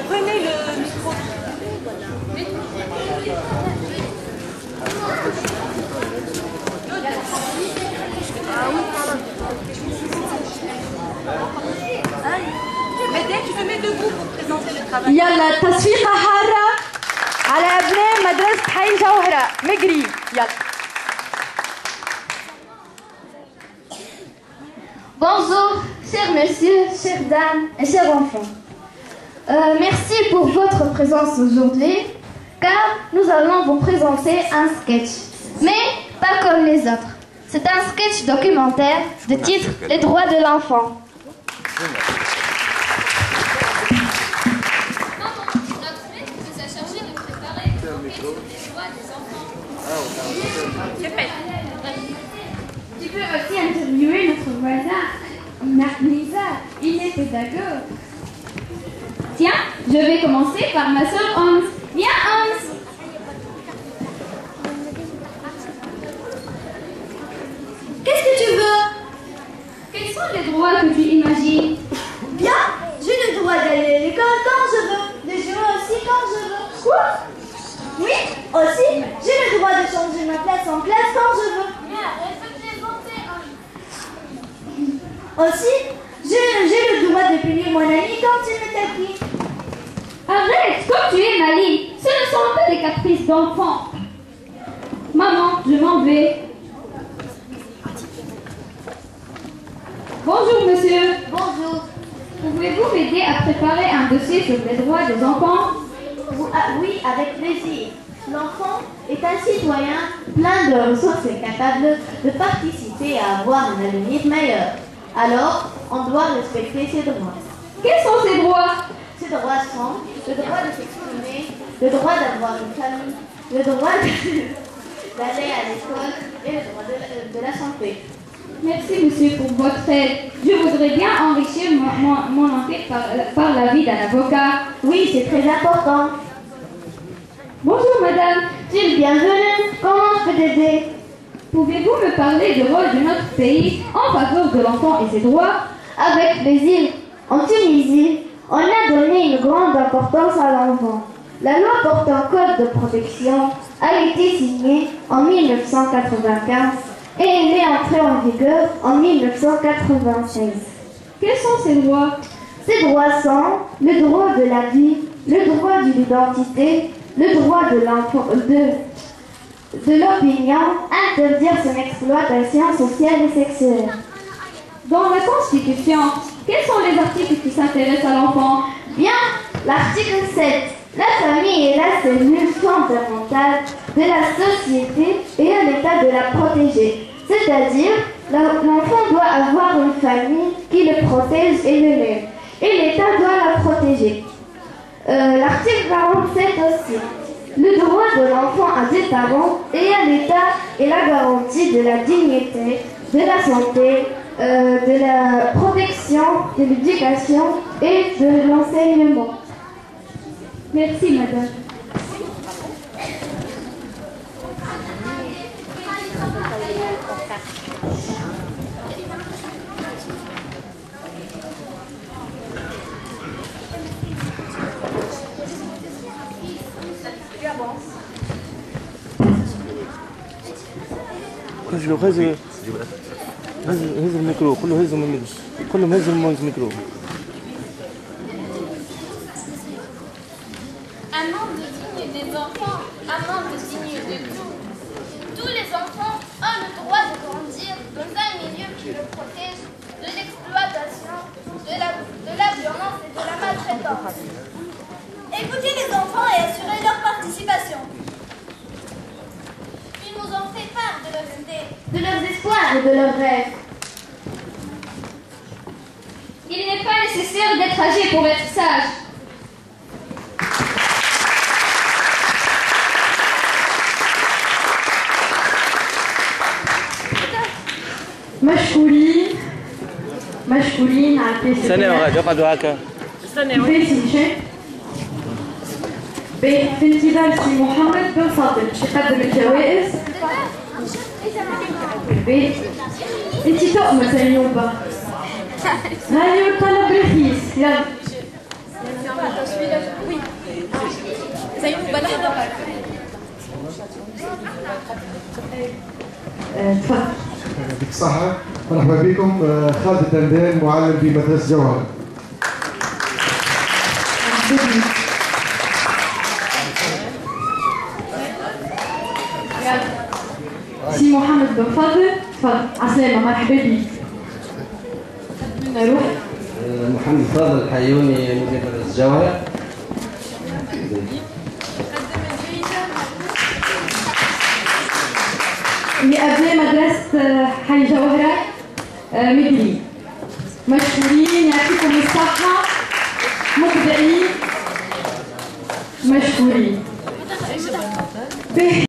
Prenez le micro. Medek, tu te mets debout pour présenter le travail. يلا تصفيقة حارة على أبناء مدرسة حي جوهرة مجري يلا. Bonjour, chers messieurs, chères dames et chers enfants. Merci pour votre présence aujourd'hui, car nous allons vous présenter un sketch, mais pas comme les autres. C'est un sketch documentaire de titre Les droits de l'enfant. Notre maître nous a chargé de préparer le sketch des droits des enfants. Répète. Tu peux aussi interviewer notre voisin, Lisa, il est pédagogue. Tiens, je vais commencer par ma sœur Hans. Viens Hans. Qu'est-ce que tu veux? Quels sont les droits que tu imagines? Bien, j'ai le droit d'aller à l'école quand je veux, de jouer aussi quand je veux. Quoi? Oui, aussi, j'ai le droit de changer ma place en classe quand je veux. Aussi, j'ai le droit de punir mon ami quand il me taquine. Arrête, comme tu es maligne. Ce ne sont pas des caprices d'enfant. Maman, je m'en vais. Bonjour monsieur. Bonjour. Pouvez-vous m'aider à préparer un dossier sur les droits des enfants? Oui, avec plaisir. L'enfant est un citoyen plein de ressources et capable de participer à avoir un avenir meilleur. Alors, on doit respecter ses droits. Quels sont ces droits? Ces droits sont le droit de s'exprimer, le droit d'avoir une famille, le droit d'aller à l'école et le droit de la santé. Merci monsieur pour votre aide. Je voudrais bien enrichir mon enquête par l'avis d'un avocat. Oui, c'est très important. Bonjour madame. Gilles, bienvenue. Comment je peux t'aider? Pouvez-vous me parler du rôle de notre pays en faveur de l'enfant et ses droits? Avec plaisir. En Tunisie, on a donné une grande importance à l'enfant. La loi portant code de protection a été signée en 1995 et elle est entrée en vigueur en 1996. Quels sont ces droits? Ces droits sont le droit de la vie, le droit de l'identité, le droit de l'enfant, de l'opinion, interdire son exploitation sociale et sexuelle. Dans la Constitution, quels sont les articles qui s'intéressent à l'enfant? Bien, l'article 7. La famille est la cellule fondamentale de la société et à l'état de la protéger. C'est-à-dire, l'enfant doit avoir une famille qui le protège et le lève. Et l'État doit la protéger. L'article 47 aussi. Le droit de l'enfant à des parents et à l'État est la garantie de la dignité, de la santé, de la protection, de l'éducation et de l'enseignement. Merci madame. هز الميكرو كله هز من كلهم هز الميكرو. Un monde digne des enfants, un monde digne de tout. Tous les enfants ont le droit de grandir dans un milieu qui le protège de l'exploitation, de la violence et de la maltraitance. Écoutez les enfants et assurez leur participation. Ils nous ont fait part de leurs idées, De leurs espoirs et de leurs rêves. Il n'est pas nécessaire d'être âgé pour être sage. مشغولين على البي ثانية واحدة يقعدوا هكا. في انتظار سي محمد بن فاضل باش يقدم الجوائز. باهي انت تؤمر زينوبة هاي الطلب رخيص يلا زينوبة لحظة تفضل. يعطيك الصحة. مرحبا بكم. خالد الدندان معلم بمدرسة جوهرة. سي محمد بن فضل تفضل. عسلامة مرحبا بك. نروح محمد فاضل الحيوني مدير مدرسة جوهرة. لأبناء مدرسة حي جوهرة مدري مشكورين يعطيكم الصحة مبدعين مشكورين.